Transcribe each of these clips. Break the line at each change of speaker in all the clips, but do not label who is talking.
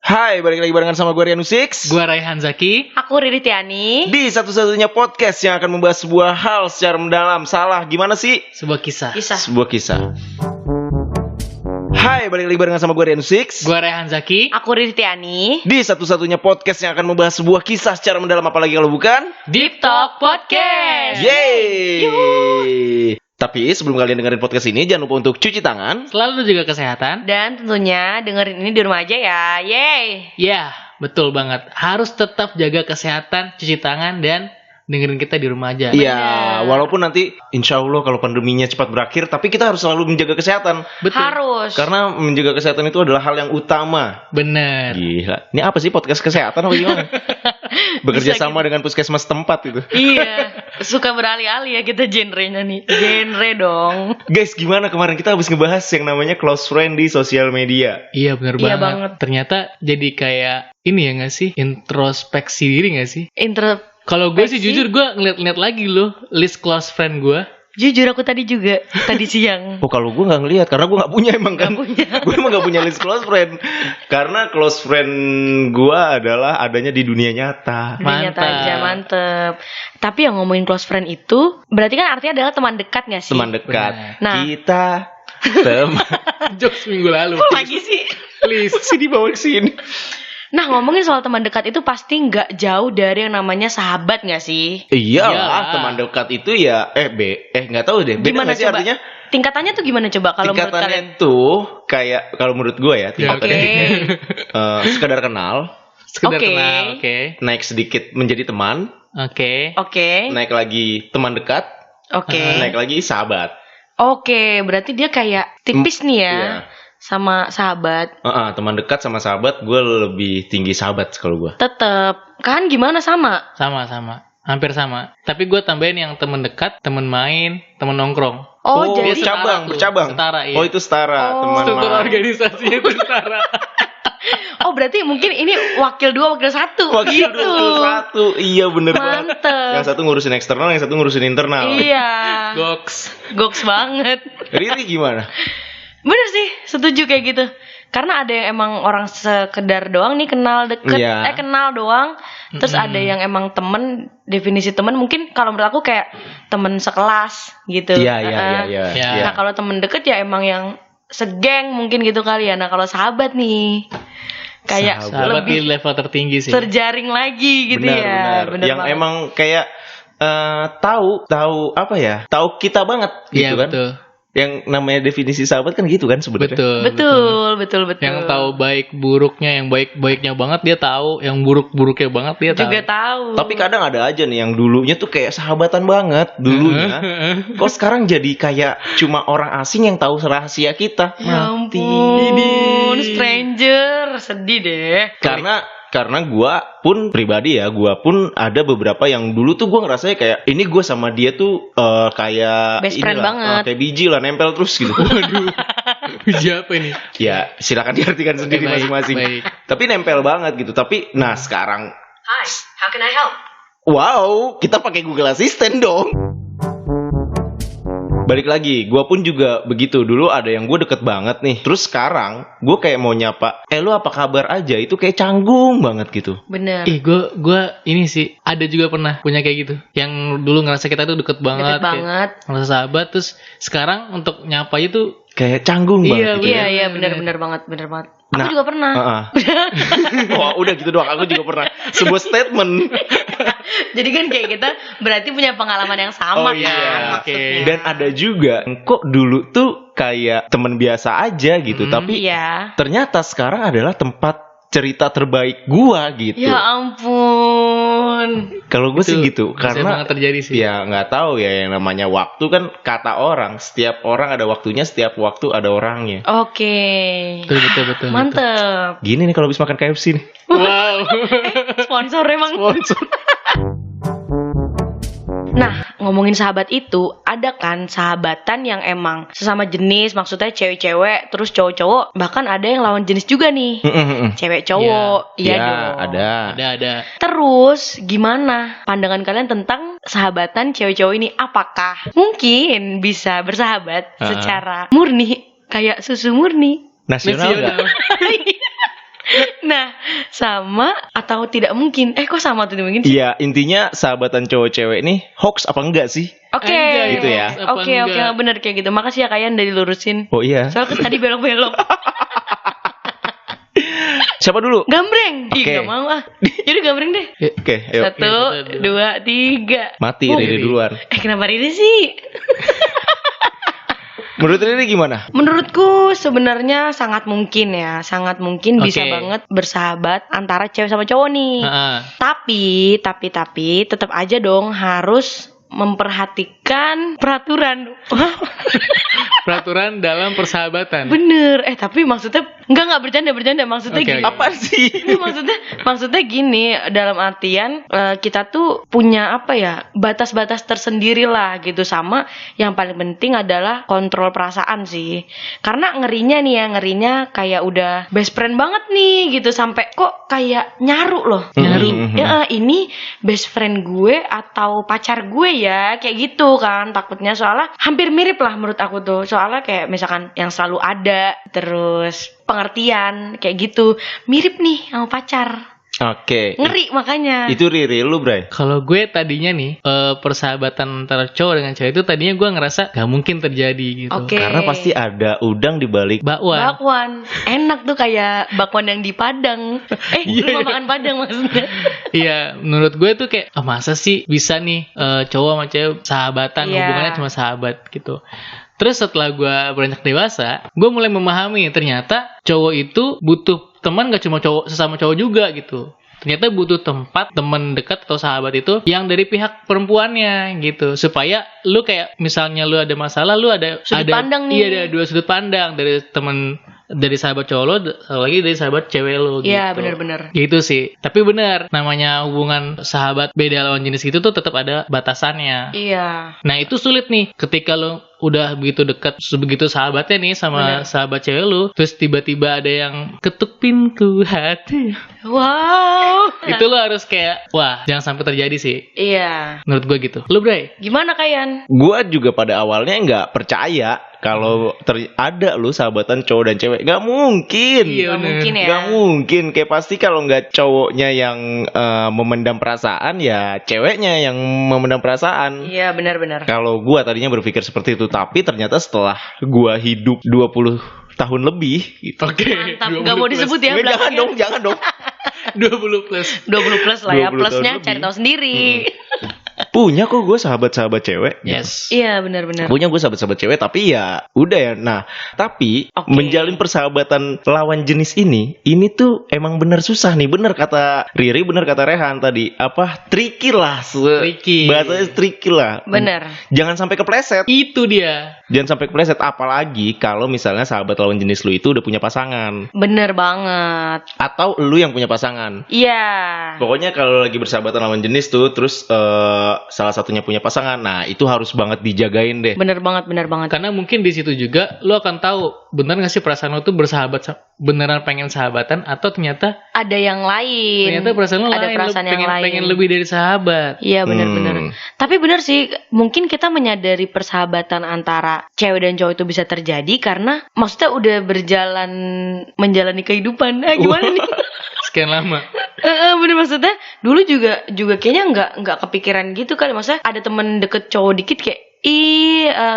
Hai, balik lagi barengan sama gue Rianu Six.
Gua Raihan Zaki.
Aku Riri Tiani.
Di satu-satunya podcast yang akan membahas sebuah hal secara mendalam. Salah, gimana sih?
Sebuah kisah.
Sebuah kisah. Hai, balik lagi barengan sama gue Rianu Six.
Gua Raihan Zaki.
Aku Riri Tiani.
Di satu-satunya podcast yang akan membahas sebuah kisah secara mendalam, apalagi kalau bukan
Deep
Talk Podcast.
Yeay. Tapi sebelum kalian dengerin podcast ini, jangan lupa untuk cuci tangan.
Selalu jaga kesehatan.
Dan tentunya dengerin ini di rumah aja ya. Yeay.
Ya, betul banget. Harus tetap jaga kesehatan, cuci tangan, dan dengerin kita di rumah aja.
Iya, walaupun nanti insya Allah kalau pandeminya cepat berakhir, tapi kita harus selalu menjaga kesehatan.
Betul.
Harus.
Karena menjaga kesehatan itu adalah hal yang utama.
Bener.
Gila, ini apa sih podcast kesehatan apa gimana? Bekerja sama dengan puskesmas tempat itu.
Iya. Suka beralih-alih ya kita genrenya nih. Genre dong.
Guys, gimana kemarin kita habis ngebahas yang namanya close friend di sosial media.
Iya, bener
Iya
banget.
banget.
Ternyata jadi kayak ini ya nggak sih? Introspeksi diri nggak sih? Kalau gue sih jujur gue ngeliat lagi loh list close friend gue.
Jujur aku tadi juga. Tadi siang.
Oh, kalau gue nggak ngelihat karena gue nggak punya emang kan. Gue emang nggak punya list close friend. Karena close friend gue adalah adanya di dunia nyata.
Dunia nyata aja, mantep. Tapi yang ngomongin close friend itu berarti kan artinya adalah teman dekat gak sih?
Teman dekat.
Benar.
Nah.
Kita teman.
Jokes minggu lalu.
Kok lagi sih?
Please, sini bawa ke sini.
Nah, ngomongin soal teman dekat itu pasti nggak jauh dari yang namanya sahabat nggak sih?
Iyalah,
Iyalah.
teman dekat itu ya nggak tahu deh. Beda
Gimana
nggak sih
coba?
artinya?
Tingkatannya tuh gimana coba kalau menurut kalian?
Tingkatannya tuh kayak kalau menurut gue ya, tingkatannya
Oke.
sekedar kenal,
Sekedar
Oke.
kenal. Oke.
naik sedikit menjadi teman,
Oke.
Oke.
naik lagi teman dekat,
Oke.
naik lagi sahabat.
Oke, berarti dia kayak tipis nih ya
Iya.
sama sahabat.
Teman dekat sama sahabat, gue lebih tinggi sahabat kalau gue.
Tetep kan gimana sama?
Sama. Hampir sama. Tapi gue tambahin yang temen dekat, temen main, temen nongkrong.
Oh,
dia
jadi
bercabang.
Setara, iya.
Oh, itu setara,
Oh.
teman
Struktur
main.
organisasinya itu setara.
berarti mungkin ini wakil 2 wakil 1
Wakil
gitu.
21. Iya bener banget.
Mantep.
Yang satu ngurusin eksternal, yang satu ngurusin internal.
Iya.
Goks.
Goks banget.
Riri gimana?
Bener sih, setuju kayak gitu. Karena ada yang emang orang sekedar doang nih kenal deket,
Iya.
kenal doang. Terus ada yang emang temen, definisi temen mungkin kalau menurut aku kayak temen sekelas gitu.
Iya.
Ya.
Nah kalau temen deket ya emang yang segeng mungkin gitu kali ya. Nah kalau sahabat nih kayak
Sahabat di
lebih
level tertinggi sih.
terjaring lagi gitu ya. Bener
Yang
banget.
emang kayak tahu apa ya? Tahu kita banget gitu
Iya,
kan.
betul.
Yang namanya definisi sahabat kan gitu kan sebenarnya.
Betul.
Yang tahu baik buruknya, yang baik-baiknya banget dia tahu, yang buruk-buruknya banget dia tahu.
juga tahu.
Tapi kadang ada aja nih yang dulunya tuh kayak sahabatan banget dulunya. Kok sekarang jadi kayak cuma orang asing yang tahu rahasia kita.
Ya ampun, stranger, sedih deh.
Karena gua pun pribadi ya, gua pun ada beberapa yang dulu tuh gua ngerasanya kayak ini gua sama dia tuh kayak
Best friend banget.
kayak biji lah, nempel terus gitu.
Waduh. Biji apa ini?
Ya silakan diartikan sendiri
Baik,
masing-masing.
baik.
Tapi nempel banget gitu. Tapi nah sekarang,
Hi, how can I help?
wow, kita pakai Google Assistant dong. Balik lagi, gue pun juga begitu. Dulu ada yang gue deket banget nih. Terus sekarang gue kayak mau nyapa, lu apa kabar aja? Itu kayak canggung banget gitu.
Bener.
Ih, gue ini sih ada juga pernah punya kayak gitu. Yang dulu ngerasa kita tuh deket banget,
Deket banget.
kayak ngerasa sahabat. Terus sekarang untuk nyapa itu
Kayak canggung banget gitu.
Iya, bener banget. Aku
Nah,
juga pernah.
Wah, udah gitu doang. Aku juga pernah. Sebuah statement.
Jadi kan kayak kita berarti punya pengalaman yang sama
Oh, iya,
kan
oke.
maksudnya.
Dan ada juga, kok dulu tuh kayak teman biasa aja gitu. Tapi
Iya.
ternyata sekarang adalah tempat cerita terbaik gua gitu.
Ya ampun.
Kalau gue sih gitu,
biasanya
karena
banget terjadi sih.
ya nggak tahu ya, yang namanya waktu kan kata orang. Setiap orang ada waktunya, setiap waktu ada orangnya.
Oke.
Betul.
Mantep.
Gini nih kalau habis makan KFC nih.
Wow.
Sponsor emang. Nah, ngomongin sahabat itu, ada kan sahabatan yang emang sesama jenis, maksudnya cewek-cewek, terus cowok-cowok, bahkan ada yang lawan jenis juga nih. Cewek cowok, iya
Ya,
dong.
ada.
Terus, gimana pandangan kalian tentang sahabatan cewek-cowok ini? Apakah mungkin bisa bersahabat secara murni, kayak susu murni?
Nasional nggak?
Nah, sama atau tidak mungkin. Kok sama atau tidak mungkin sih?
Iya, intinya sahabatan cowok cewek nih hoax apa enggak sih?
Oke,
Enggak,
gitu ya.
Apa
Oke,
enggak?
bener kayak gitu. Makasih ya Kayan udah dilurusin.
Oh iya.
Soalnya tadi belok-belok.
Siapa dulu?
Gambreng. Ih,
Oke.
gak mau ah. Jadi gambreng deh.
Oke, ayo.
1, 2, 3.
Mati
Oh.
Riri duluan.
Kenapa Riri sih?
Menurut Riri gimana?
Menurutku sebenarnya sangat mungkin ya, sangat mungkin bisa
Oke.
banget bersahabat antara cewek sama cowok nih.
Heeh.
Tapi tetap aja dong harus memperhatikan peraturan.
Peraturan dalam persahabatan.
Bener. Tapi maksudnya enggak bercanda maksudnya
Oke,
gini.
oke.
Apa sih?
Maksudnya gini, dalam artian kita tuh punya apa ya, batas-batas tersendiri lah gitu. Sama yang paling penting adalah kontrol perasaan sih. Karena ngerinya kayak udah best friend banget nih gitu, sampai kok kayak nyaru loh.
Nyaru.
Ini best friend gue atau pacar gue ya, kayak gitu kan takutnya. Soalnya hampir mirip lah menurut aku tuh. Soalnya kayak misalkan yang selalu ada, terus pengertian kayak gitu, mirip nih sama pacar.
Oke.
Ngeri makanya.
Itu Riri lu, Bray.
Kalau gue tadinya nih persahabatan antara cowok dengan cewek itu tadinya gue ngerasa gak mungkin terjadi gitu.
Oke.
Karena pasti ada udang di balik.
Bakwan.
Bakwan enak tuh, kayak bakwan yang di Padang. Rumah makan Padang maksudnya.
Iya, menurut gue tuh kayak masa sih bisa nih cowok sama cewek sahabatan,
Iya.
hubungannya cuma sahabat gitu. Terus setelah gue beranjak dewasa, gue mulai memahami ternyata cowok itu butuh teman gak cuma cowok, sesama cowok juga gitu. Ternyata butuh tempat, teman dekat atau sahabat itu yang dari pihak perempuannya gitu. Supaya lu kayak misalnya lu ada masalah, lu ada
Sudut pandang nih.
Iya, ada dua sudut pandang dari teman, dari sahabat cowok lo, lagi dari sahabat cewek lo gitu.
Iya, benar-benar.
Gitu sih. Tapi benar, namanya hubungan sahabat beda lawan jenis itu tuh tetap ada batasannya.
Iya.
Nah, itu sulit nih ketika lo udah begitu dekat, sebegitu sahabatnya nih sama
Bener.
sahabat cewek lo, terus tiba-tiba ada yang ketuk pintu hati.
Wow.
Itu lo harus kayak, wah, jangan sampai terjadi sih.
Iya.
Menurut gue gitu. Lo, Bray?
Gimana Kayan?
Gua juga pada awalnya nggak percaya kalau ada lu sahabatan cowok dan cewek. Nggak mungkin.
Iya,
Gak
bener.
mungkin ya.
Nggak mungkin. Kayak pasti kalau nggak cowoknya yang memendam perasaan, ya ceweknya yang memendam perasaan.
Iya, benar-benar.
Kalau gua tadinya berpikir seperti itu, tapi ternyata setelah gua hidup 20 tahun lebih gitu.
Oke.
Mantap.
20
Gak mau
plus.
disebut ya
Nggak, jangan
belakangnya.
jangan dong.
20 plus.
20 plus lah ya.
20 tahun
Plusnya
lebih.
cari tahu sendiri.
Punya kok gue sahabat-sahabat cewek.
Yes.
Iya, benar-benar.
Punya gue sahabat-sahabat cewek, tapi ya udah ya. Nah, tapi
Oke.
menjalin persahabatan lawan jenis ini tuh emang bener susah nih. Bener kata Riri, bener kata Rehan tadi. Apa, tricky lah.
Tricky.
Bahasanya tricky lah.
Benar.
Jangan sampai kepleset.
Itu dia.
Jangan sampai kepleset. Apalagi kalau misalnya sahabat lawan jenis lu itu udah punya pasangan.
Bener banget.
Atau lu yang punya pasangan.
Iya.
Pokoknya kalau lagi bersahabatan lawan jenis tuh, terus salah satunya punya pasangan, nah itu harus banget dijagain deh.
Bener banget, bener banget.
Karena mungkin di situ juga lo akan tahu benar nggak sih perasaan lo tuh beneran pengen sahabatan atau ternyata
Ada yang lain.
ternyata perasaan lo
Ada
lain,
perasaan
lo
yang lain.
pengen lebih dari sahabat.
Iya, bener-bener. Tapi bener sih, mungkin kita menyadari persahabatan antara cewek dan cowok itu bisa terjadi karena maksudnya udah berjalan menjalani kehidupan. Gimana nih?
Sekian lama.
Bener, maksudnya dulu juga kayaknya nggak kepikiran gitu kan. Maksudnya ada temen deket cowok dikit kayak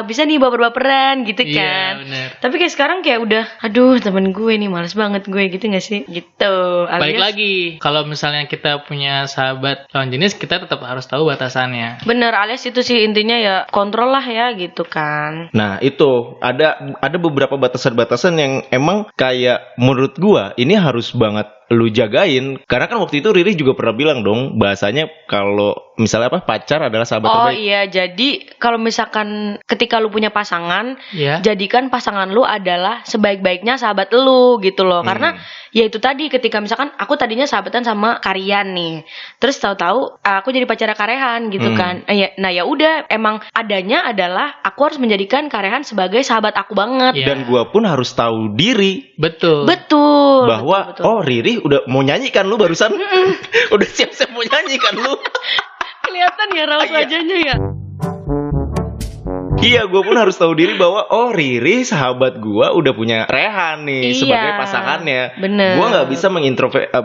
bisa nih baper-baperan gitu
Iya,
kan.
bener.
Tapi kayak sekarang kayak udah, aduh temen gue nih males banget gue, gitu gak sih? Gitu.
Balik
Alias-
lagi, kalau misalnya kita punya sahabat lawan jenis, kita tetap harus tahu batasannya.
Bener, alias itu sih intinya ya kontrol lah ya gitu kan.
Nah itu ada beberapa batasan-batasan yang emang kayak menurut gua ini harus banget lu jagain, karena kan waktu itu Riri juga pernah bilang dong bahasanya kalau misalnya apa, pacar adalah sahabat
Oh
terbaik.
iya, jadi kalau misalkan ketika lu punya pasangan,
Ya.
jadikan pasangan lu adalah sebaik-baiknya sahabat lu gitu loh. Karena ya itu tadi, ketika misalkan aku tadinya sahabatan sama Karian nih, terus tahu-tahu aku jadi pacar Karehan gitu kan. Nah ya udah, emang adanya adalah aku harus menjadikan Karehan sebagai sahabat aku banget.
Iya.
Dan gua pun harus tahu diri
Betul.
Betul.
bahwa
betul.
oh Riri udah mau nyanyi kan lu barusan. Udah siap-siap mau nyanyi kan lu.
Kelihatan ya raut
Iya.
wajahnya ya.
Iya, gue pun harus tahu diri bahwa oh Riri sahabat gue udah punya Rehan nih
Iya,
sebagai pasangannya.
bener.
Gue nggak bisa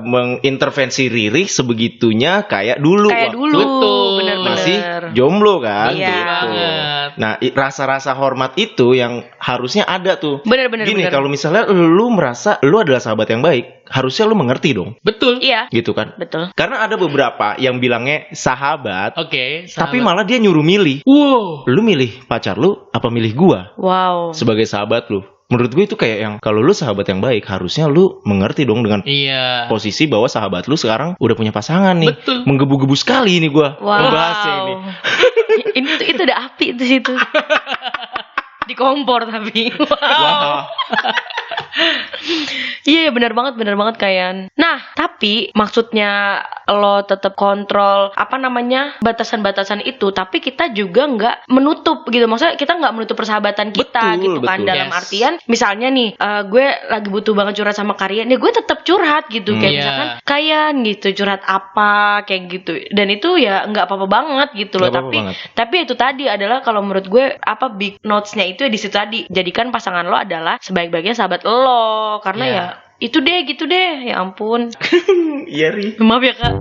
mengintervensi Riri sebegitunya kayak dulu
Kayak
waktu
dulu,
Betul.
bener-bener.
masih jomblo kan.
Iya.
Gitu.
Banget.
Nah, rasa-rasa hormat itu yang harusnya ada tuh.
Bener-bener.
Gini, kalau misalnya lu merasa lu adalah sahabat yang baik, harusnya lu mengerti dong.
Betul.
Iya,
Gitu kan?
betul.
Karena ada beberapa yang bilangnya sahabat,
Oke,
tapi
sahabat.
malah dia nyuruh milih.
Wow.
Lu milih pacar lu apa milih gua
Wow.
sebagai sahabat lu? Menurut gue itu kayak yang kalau lu sahabat yang baik, harusnya lu mengerti dong dengan
Iya.
posisi bahwa sahabat lu sekarang udah punya pasangan nih.
Betul.
Menggebu-gebu sekali ini gua
Wow.
membahasnya ini.
itu udah api itu situ. Di kompor tapi.
Wah.
Iya, benar banget Kayan. Nah, tapi maksudnya lo tetap kontrol batasan-batasan itu, tapi kita juga nggak menutup gitu. Maksudnya kita nggak menutup persahabatan kita
Betul,
gitu kan.
betul.
Dalam
Yes.
artian, misalnya nih, gue lagi butuh banget curhat sama Karyan, ya gue tetap curhat gitu. Kayak
Iya.
misalkan Kayan gitu, curhat apa kayak gitu. Dan itu ya nggak apa-apa banget gitu loh.
Nggak apa-apa
Tapi
banget.
tapi itu tadi adalah kalau menurut gue big notes-nya itu ya di situ tadi. Jadikan pasangan lo adalah sebaik-baiknya sahabat lo, karena
Iya.
ya itu deh gitu deh. Ya ampun.
Iya, Ri.
Maaf ya Kak.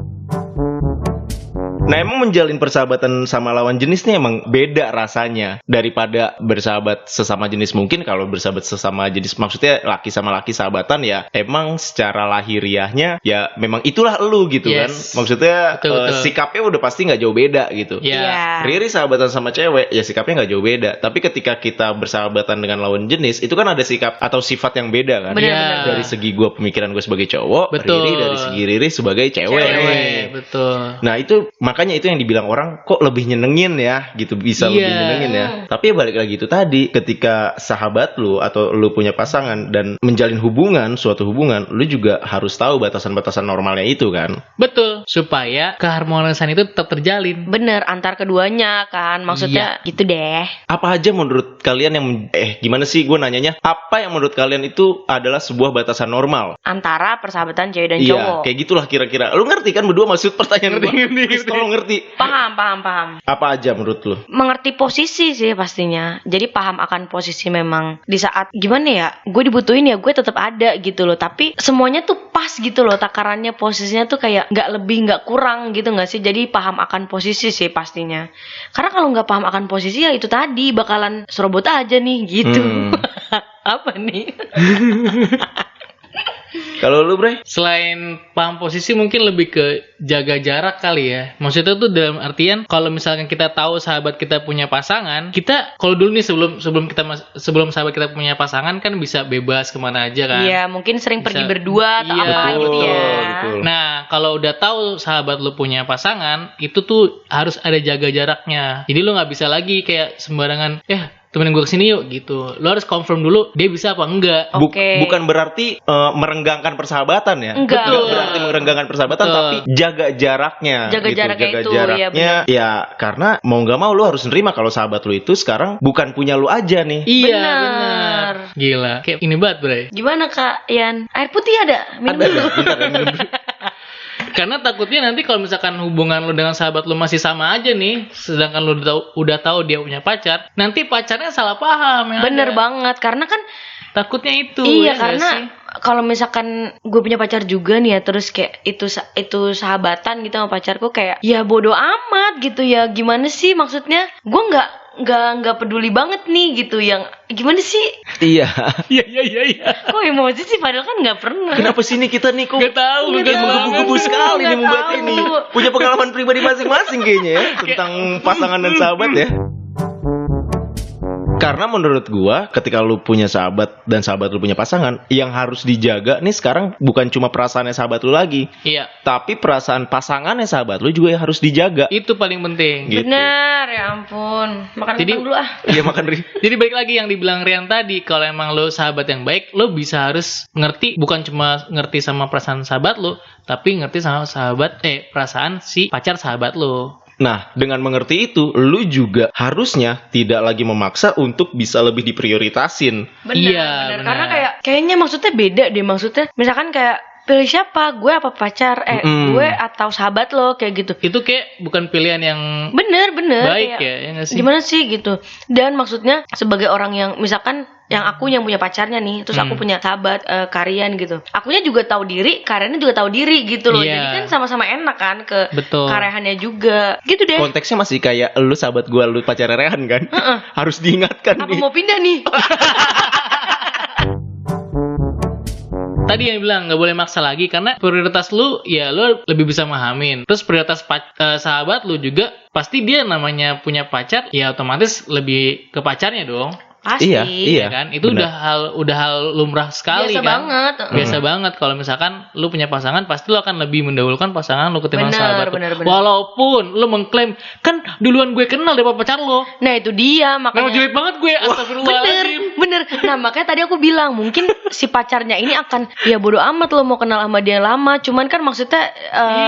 Nah, emang menjalin persahabatan sama lawan jenis nih emang beda rasanya daripada bersahabat sesama jenis. Mungkin kalau bersahabat sesama jenis maksudnya laki sama laki sahabatan ya emang secara lahiriahnya ya memang itulah elu gitu
Yes.
kan. Maksudnya
Betul.
sikapnya udah pasti nggak jauh beda gitu.
Iya.
Riri sahabatan sama cewek ya sikapnya nggak jauh beda. Tapi ketika kita bersahabatan dengan lawan jenis itu kan ada sikap atau sifat yang beda kan.
Bener,
Iya.
bener.
Dari segi gue pemikiran gue sebagai cowok,
Betul.
Riri dari segi Riri sebagai cewek.
Cewek, betul.
Nah itu makanya itu yang dibilang orang kok lebih nyenengin ya gitu, bisa
Iya.
lebih nyenengin ya. Tapi ya balik lagi itu tadi, ketika sahabat lu atau lu punya pasangan dan menjalin hubungan, suatu hubungan, lu juga harus tahu batasan-batasan normalnya itu kan.
Betul. Supaya keharmonisan itu tetap terjalin.
Bener, antar keduanya kan. Maksudnya gitu deh.
Apa aja menurut kalian yang gimana sih gue nanyanya? Apa yang menurut kalian itu adalah sebuah batasan normal?
Antara persahabatan cewek dan
Iya,
cowok.
kayak gitulah kira-kira. Lu ngerti kan berdua maksud pertanyaan gue? Please, tolong ngerti.
Paham.
Apa aja menurut lu?
Mengerti posisi sih pastinya. Jadi paham akan posisi memang di saat gimana ya, gue dibutuhin ya gue tetap ada gitu loh. Tapi semuanya tuh pas gitu loh, takarannya posisinya tuh kayak nggak lebih nggak kurang gitu nggak sih. Jadi paham akan posisi sih pastinya. Karena kalau nggak paham akan posisi ya itu tadi bakalan serobot aja nih gitu. Apa nih?
Kalau lu, Bre?
Selain paham posisi mungkin lebih ke jaga jarak kali ya. Maksudnya tuh dalam artian kalau misalkan kita tahu sahabat kita punya pasangan, kita kalau dulu nih sebelum sahabat kita punya pasangan kan bisa bebas kemana aja kan.
Iya, mungkin sering pergi
Bisa-
berdua atau
Iya,
apa gitu ya.
betul.
Nah, kalau udah tahu sahabat lu punya pasangan, itu tuh harus ada jaga jaraknya. Jadi lu nggak bisa lagi kayak sembarangan, temenin gue kesini yuk gitu. Lu harus confirm dulu dia bisa apa enggak.
Oke.
Bukan berarti merenggangkan persahabatan ya.
Enggak.
Nggak berarti merenggangkan persahabatan,
Betul.
tapi jaga jaraknya.
Jaga
gitu.
jaraknya
Jaga
itu,
jaraknya.
iya
Ya, karena mau nggak mau lu harus nerima kalau sahabat lu itu sekarang bukan punya lu aja nih.
Iya,
Benar.
benar. Gila. Kayak ini banget, Bray.
Gimana Kak Yan? Air putih ada? Minum
Ada
dulu.
nggak? Bentar ya, minum dulu.
Karena takutnya nanti kalau misalkan hubungan lu dengan sahabat lu masih sama aja nih, sedangkan lu udah tahu dia punya pacar, nanti pacarnya salah paham.
Bener banget, karena kan
Takutnya itu.
iya,
ya nggak
karena
sih?
kalau misalkan gue punya pacar juga nih ya, terus kayak itu sahabatan gitu sama pacarku, kayak ya bodo amat gitu ya. Gimana sih maksudnya? Gue nggak peduli banget nih gitu, yang gimana sih?
Iya.
Iya.
Kok emosi sih, padahal kan nggak pernah.
Kenapa sih nih kita nih kok
Nggak tahu,
Nggak
nggak
tahu.
menggebu-gebu sekali nih
Nggak
membahas
tahu.
ini. Punya pengalaman pribadi masing-masing kayaknya ya tentang pasangan dan sahabat ya. Karena menurut gua ketika lu punya sahabat dan sahabat lu punya pasangan, yang harus dijaga nih sekarang bukan cuma perasaannya sahabat lu lagi,
Iya,
tapi perasaan pasangannya sahabat lu juga yang harus dijaga.
itu paling penting.
Gitu.
Bener, ya ampun. Makan
Jadi-
kentang dulu ah.
Iya makan Ri.
Jadi balik lagi yang dibilang Rian tadi, kalau emang lo sahabat yang baik, lo bisa harus ngerti, bukan cuma ngerti sama perasaan sahabat lo, tapi ngerti sama perasaan si pacar sahabat lo.
Nah, dengan mengerti itu, lu juga harusnya tidak lagi memaksa untuk bisa lebih diprioritasin.
Bener,
Iya,
bener.
bener.
Karena kayaknya maksudnya beda deh. Maksudnya misalkan kayak pilih siapa? Gue apa pacar? Gue atau sahabat lo kayak gitu.
Itu kayak bukan pilihan yang
Bener
baik
kayak,
ya nggak sih?
gimana sih gitu. Dan maksudnya sebagai orang yang misalkan yang aku yang punya pacarnya nih, terus aku punya sahabat Karian gitu. Akunya juga tahu diri, Kariannya juga tahu diri gitu loh.
Iya.
Jadi kan sama-sama enak kan ke
Betul.
Karehannya juga. Gitu deh.
Konteksnya masih kayak lu sahabat gua, lu pacar Rehan kan? Harus diingatkan
Apa
nih.
mau pindah nih?
Tadi yang bilang nggak boleh maksa lagi karena prioritas lu ya lu lebih bisa memahamin. Terus prioritas sahabat lu juga pasti dia namanya punya pacar ya otomatis lebih ke pacarnya dong.
Pasti.
Iya.
Ya kan? Itu
benar.
udah hal lumrah sekali
Biasa
kan.
banget.
Biasa banget kalau misalkan lu punya pasangan pasti lu akan lebih mendahulukan pasangan lu ketimbang
Bener,
sahabat lu.
bener.
Walaupun lu mengklaim kan duluan gue kenal daripada pacar lo.
Nah itu dia
Memang
makanya.
jelek banget gue, astagfirullahaladzim.
Bener. Nah makanya tadi aku bilang mungkin si pacarnya ini akan ya bodo amat lo mau kenal sama dia lama. Cuman kan maksudnya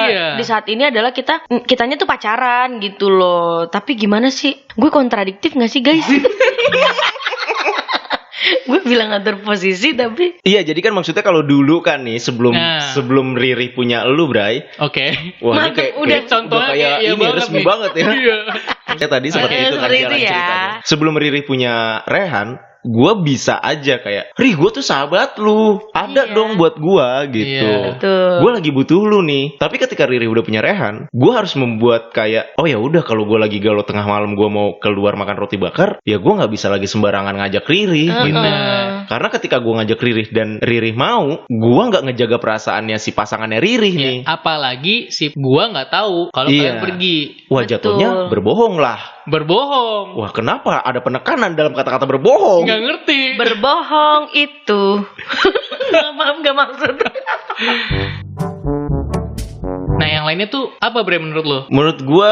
Iya.
di saat ini adalah kitanya tuh pacaran gitu loh. Tapi gimana sih? Gue kontradiktif gak sih guys? Gue bilang ngatur posisi tapi
Iya, jadi kan maksudnya kalau dulu kan nih sebelum Riri punya elu, Bray.
Oke.
Wah, ini
Mantep,
kayak
udah.
Contohnya
kayak
iya
ini resmi
nih.
banget ya.
Iya.
Kayak tadi seperti itu kan
seperti
jalan
itu ya.
ceritanya. Sebelum Riri punya Rehan, gue bisa aja kayak, Ri, gue tuh sahabat lu, ada
Iya.
dong buat gue gitu.
Iya.
Betul.
Gue lagi butuh lu nih. Tapi ketika Riri udah punya Rehan, gue harus membuat kayak, oh ya udah kalau gue lagi galau tengah malam gue mau keluar makan roti bakar, ya gue nggak bisa lagi sembarangan ngajak Riri gitu. Karena ketika gue ngajak Riri dan Riri mau, gue nggak ngejaga perasaannya si pasangannya Riri nih.
Apalagi si gua nggak tahu kalau
Iya.
kalian pergi.
Wah, jatuhnya berbohong lah.
Berbohong.
Wah, kenapa ada penekanan dalam kata-kata berbohong?
Nggak ngerti.
Berbohong itu Maaf gak maksud.
Nah, yang lainnya tuh apa Bre menurut lo?
Menurut gua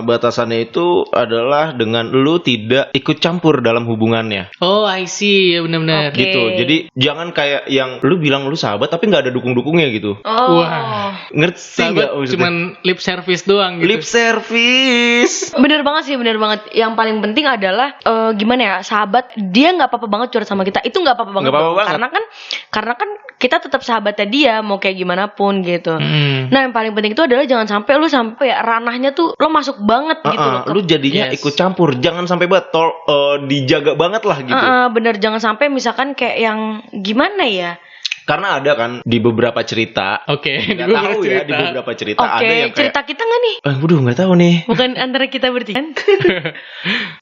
batasannya itu adalah dengan lu tidak ikut campur dalam hubungannya.
Oh, I see. Ya benar-benar.
Oke.
Gitu. Jadi jangan kayak yang lu bilang lu sahabat tapi nggak ada dukung-dukungnya gitu.
Oh.
Wah.
Ngerti
Sahabat
nggak maksudnya?
cuman lip service doang gitu.
Lip service.
Bener banget sih, bener banget. Yang paling penting adalah gimana ya, sahabat dia nggak apa-apa banget curhat sama kita. Itu nggak apa-apa banget.
Nggak apa-apa
dong.
banget.
Karena kan kita tetap sahabatnya dia mau kayak gimana pun gitu.
Hmm.
Nah yang paling penting itu adalah jangan sampai lu sampai ranahnya tuh lo masuk banget gitu loh.
Lu jadinya
Yes.
ikut campur. Jangan sampai dijaga banget lah gitu.
Bener, jangan sampai misalkan kayak yang gimana ya.
Karena ada kan di beberapa cerita.
Oke, di
Nggak
beberapa
tahu ya,
cerita.
di beberapa cerita
Oke,
ada yang kayak,
cerita kita nggak nih?
waduh nggak tahu nih.
Bukan antara kita bertiga.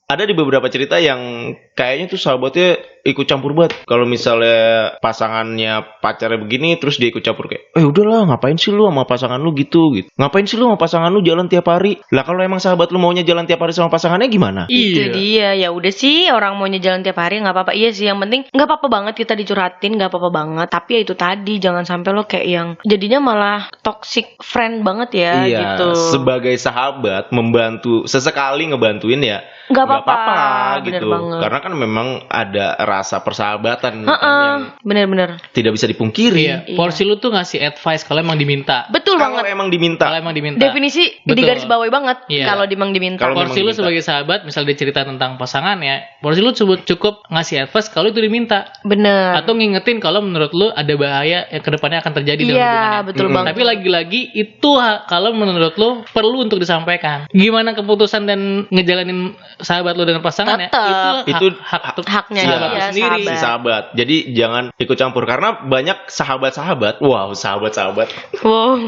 Ada di beberapa cerita yang kayaknya tuh sahabatnya ikut campur banget. Kalau misalnya pasangannya pacarnya begini, terus dia ikut campur kayak, udahlah ngapain sih lu sama pasangan lu gitu. Ngapain sih lu sama pasangan lu jalan tiap hari? Lah kalau emang sahabat lu maunya jalan tiap hari sama pasangannya gimana?
Itu
Iya.
dia, ya udah sih orang maunya jalan tiap hari nggak apa-apa. Iya sih, yang penting nggak apa-apa banget kita dicurhatin, nggak apa-apa banget. Tapi ya itu tadi, jangan sampai lo kayak yang jadinya malah toxic friend banget ya
Iya,
gitu.
sebagai sahabat membantu sesekali ngebantuin ya
Nggak
nggak
apa-apa, bener
gitu.
banget.
Karena kan memang ada rasa persahabatan kan, yang
Bener-bener.
tidak bisa dipungkiri.
Iya. Porsi lu tuh ngasih advice kalau emang diminta.
Betul
Kalau
banget.
emang diminta.
Kalau emang diminta.
Definisi
Betul.
di garis bawahi banget
Iya.
kalau dimang diminta.
Kalau
Porsi lu
memang
sebagai sahabat, misal dia cerita tentang pasangan ya, porsi lu cukup ngasih advice kalau itu diminta.
Bener.
Atau ngingetin kalau menurut lu ada bahaya yang kedepannya akan terjadi dalam
Iya,
hubungannya.
betul banget.
Tapi lagi-lagi itu kalau menurut lu perlu untuk disampaikan. Gimana keputusan dan ngejalanin sahabat lu dengan pasangan ya?
Tetep.
Itu
Itu
haknya
sahabat
dia,
lu sendiri.
si sahabat. Jadi jangan ikut campur karena banyak sahabat-sahabat. Wow, sahabat-sahabat.
Wow,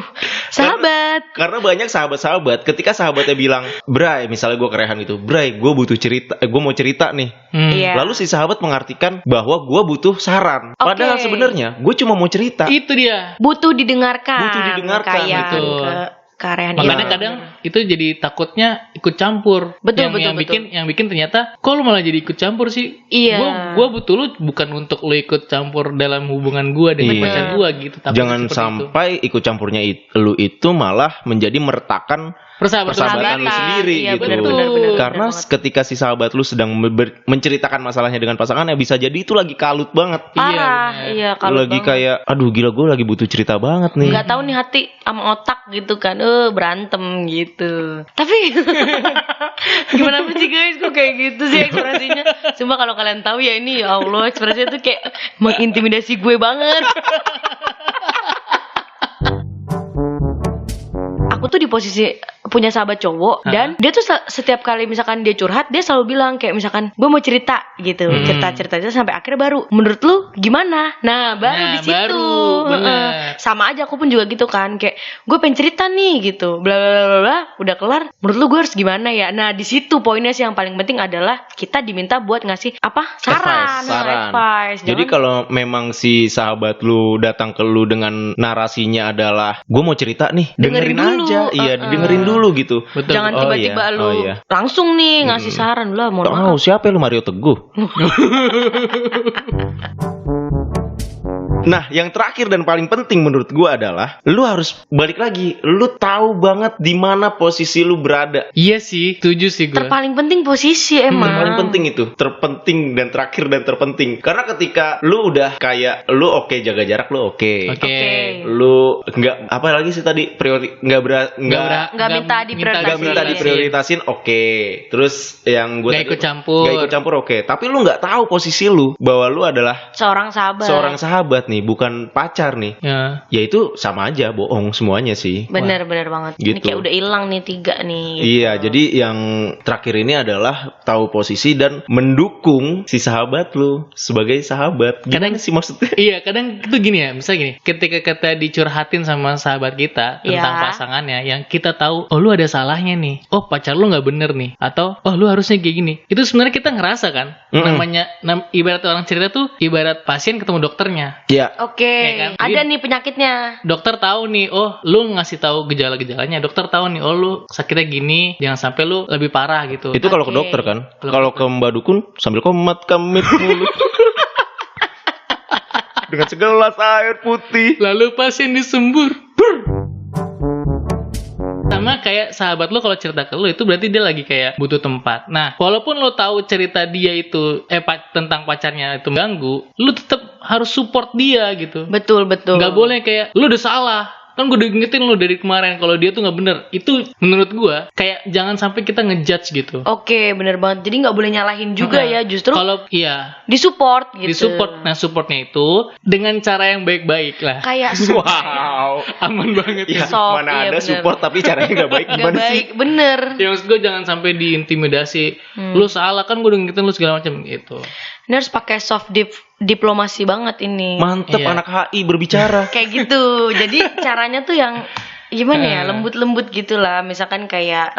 sahabat.
Karena banyak sahabat-sahabat ketika sahabatnya bilang, "Bray," misalnya gue kerehan gitu, "Bray, gue butuh cerita, gue mau cerita nih."
Iya.
Lalu si sahabat mengartikan bahwa gue butuh saran. Padahal
Oke.
sebenarnya gue cuma mau cerita.
Itu dia.
Butuh didengarkan.
Butuh didengarkan,
Kayak
betul.
Karehan
Makanya
iya.
kadang itu jadi takutnya ikut campur.
Betul,
yang
betul,
yang bikin ternyata kok lu malah jadi ikut campur sih?
Iya.
Gua butuh lu bukan untuk lu ikut campur dalam hubungan gua dengan
Iya.
pacar gua gitu. Takutnya
Jangan
seperti itu.
sampai ikut campurnya lu itu malah menjadi meretakan persahabatan lu
Sahabatan,
sendiri
iya,
gitu.
bener,
Karena
bener banget.
ketika si sahabat lu sedang menceritakan masalahnya dengan pasangannya, bisa jadi itu lagi kalut banget.
Parah,
bener.
iya kalau
Lagi kayak, aduh gila gue lagi butuh cerita banget nih.
nggak tahu nih hati sama otak gitu kan, berantem gitu. Tapi gimana sih guys, kok kayak gitu sih ekspresinya. Cuma kalau kalian tahu ya ini, ya Allah, ekspresinya tuh kayak mengintimidasi gue banget. aku tuh di posisi punya sahabat cowok dan dia tuh setiap kali misalkan dia curhat dia selalu bilang kayak misalkan gue mau cerita gitu, cerita itu sampai akhirnya baru menurut lu gimana? Nah baru di situ
bener.
sama aja aku pun juga gitu kan, kayak gue pengen cerita nih gitu, bla bla bla bla, udah kelar. Menurut lu gue harus gimana ya? Nah di situ poinnya sih yang paling penting adalah kita diminta buat ngasih apa saran. Advice.
Jadi kalau memang si sahabat lu datang ke lu dengan narasinya adalah gue mau cerita nih, dengerin
dulu.
aja, iya dengerin dulu gitu.
Betul.
Jangan tiba-tiba lu langsung nih ngasih saran lah, mohon maaf.
Tahu siapa lu Mario Teguh? Nah, yang terakhir dan paling penting menurut gua adalah lu harus balik lagi. Lu tahu banget di mana posisi lu berada.
Iya sih, setuju sih gue.
Terpaling penting posisi emang.
Paling penting itu, terpenting dan terakhir dan terpenting. Karena ketika lu udah kayak lu oke, jaga jarak lu oke. Lu nggak apa lagi sih tadi nggak minta diprioritasin oke. Terus yang gue
nggak ikut campur
oke. Tapi lu nggak tahu posisi lu bahwa lu adalah
seorang
sahabat nih, bukan pacar nih. Ya itu sama aja bohong semuanya sih.
Bener banget.
Gitu.
Ini kayak udah hilang nih 3 nih. Gitu.
Iya, jadi yang terakhir ini adalah tahu posisi dan mendukung si sahabat lu sebagai sahabat. Gimana sih maksudnya?
Iya, kadang itu gini ya, misalnya gini, ketika kita dicurhatin sama sahabat kita tentang pasangannya, yang kita tahu, oh lu ada salahnya nih, oh pacar lu nggak bener nih, atau oh lu harusnya kayak gini. Itu sebenarnya kita ngerasa kan, namanya ibarat orang cerita tuh ibarat pasien ketemu dokternya.
Iya.
Oke.
Ya kan?
Ada nih penyakitnya.
Dokter tahu nih, oh lu ngasih tahu gejala-gejalanya. Dokter tahu nih, oh lu sakitnya gini, jangan sampai lu lebih parah gitu.
Itu kalau ke dokter kan. Kalau ke Mbak Dukun sambil komat kamit mulu. Dengan segelas air putih.
Lalu pasien disembur. Sama kayak sahabat lo kalau cerita ke lo itu berarti dia lagi kayak butuh tempat. Nah, walaupun lo tahu cerita dia itu tentang pacarnya itu mengganggu, lo tetap harus support dia gitu.
Betul.
Nggak boleh kayak lo udah salah. Kan gue udah ngingetin lo dari kemarin kalau dia tuh nggak bener. Itu menurut gue kayak jangan sampai kita ngejudge gitu.
Oke, bener banget. Jadi nggak boleh nyalahin juga ya, justru
kalau
disupport gitu.
Disupport. Nah, supportnya itu dengan cara yang baik-baik lah.
Kayak
wow,
aman banget
ya. Mana ada
bener.
support tapi caranya nggak baik gimana sih?
Bener.
Ya maksud gue jangan sampai diintimidasi. Lu salah kan gue udah ngingetin lu segala macam gitu.
Ini harus pakai soft diplomasi banget ini.
Mantep anak HI berbicara.
Kayak gitu. Jadi caranya tuh yang gimana ya, lembut-lembut gitu lah. Misalkan kayak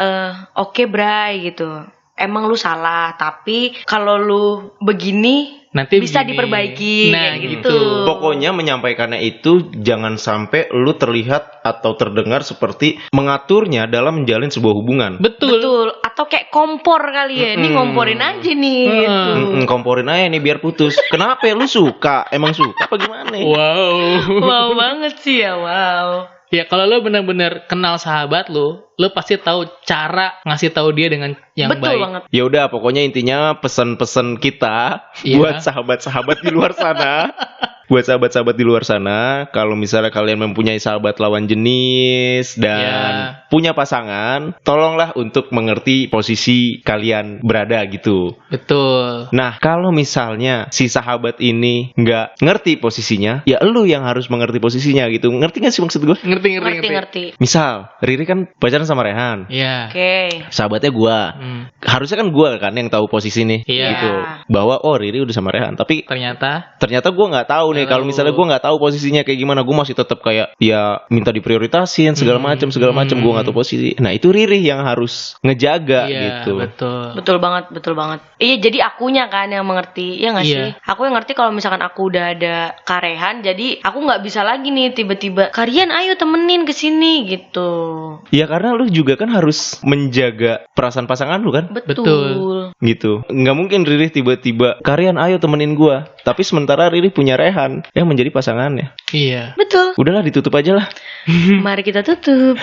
oke, Bray gitu. Emang lu salah, tapi kalau lu begini
nanti
bisa
begini.
diperbaiki.
Nah,
gitu.
Pokoknya menyampaikannya itu jangan sampai lu terlihat atau terdengar seperti mengaturnya dalam menjalin sebuah hubungan.
Betul.
Atau kayak kompor kali ya. Ini ngomporin aja nih gitu.
Komporin aja nih biar putus. Kenapa lu suka? Emang suka apa gimana?
Wow banget sih ya, wow.
Ya kalau lo benar-benar kenal sahabat lo pasti tahu cara ngasih tahu dia dengan yang
Betul
baik.
banget.
Ya udah, pokoknya intinya pesan-pesan kita buat sahabat-sahabat di luar sana. Buat sahabat-sahabat di luar sana, kalau misalnya kalian mempunyai sahabat lawan jenis dan punya pasangan, tolonglah untuk mengerti posisi kalian berada gitu.
Betul.
Nah, kalau misalnya si sahabat ini nggak ngerti posisinya, ya elu yang harus mengerti posisinya gitu. Ngerti nggak sih maksud gue?
Ngerti.
Misal, Riri kan pacaran sama Rehan.
Iya.
Oke.
Sahabatnya gue. Harusnya kan gue kan yang tahu posisi nih.
Iya.
Gitu. Bahwa Riri udah sama Rehan. Tapi ternyata gue nggak tahu nih. Kalau misalnya gue nggak tahu posisinya kayak gimana, gue masih tetap kayak ya minta diprioritasin segala macam gue nggak tahu posisi. Nah itu Riri yang harus ngejaga gitu.
Betul banget. Iya, jadi akunya kan yang mengerti, ya nggak sih? Aku yang ngerti kalau misalkan aku udah ada karehan, jadi aku nggak bisa lagi nih tiba-tiba kalian ayo temenin kesini gitu.
Ya karena lu juga kan harus menjaga perasaan pasangan lu kan.
Betul.
Gitu. Nggak mungkin Riri tiba-tiba kalian ayo temenin gue, tapi sementara Riri punya Rehan yang menjadi pasangannya.
Iya.
Betul.
Udahlah, ditutup aja lah.
Mari kita tutup.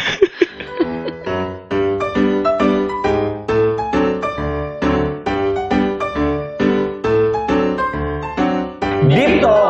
Deep Talk.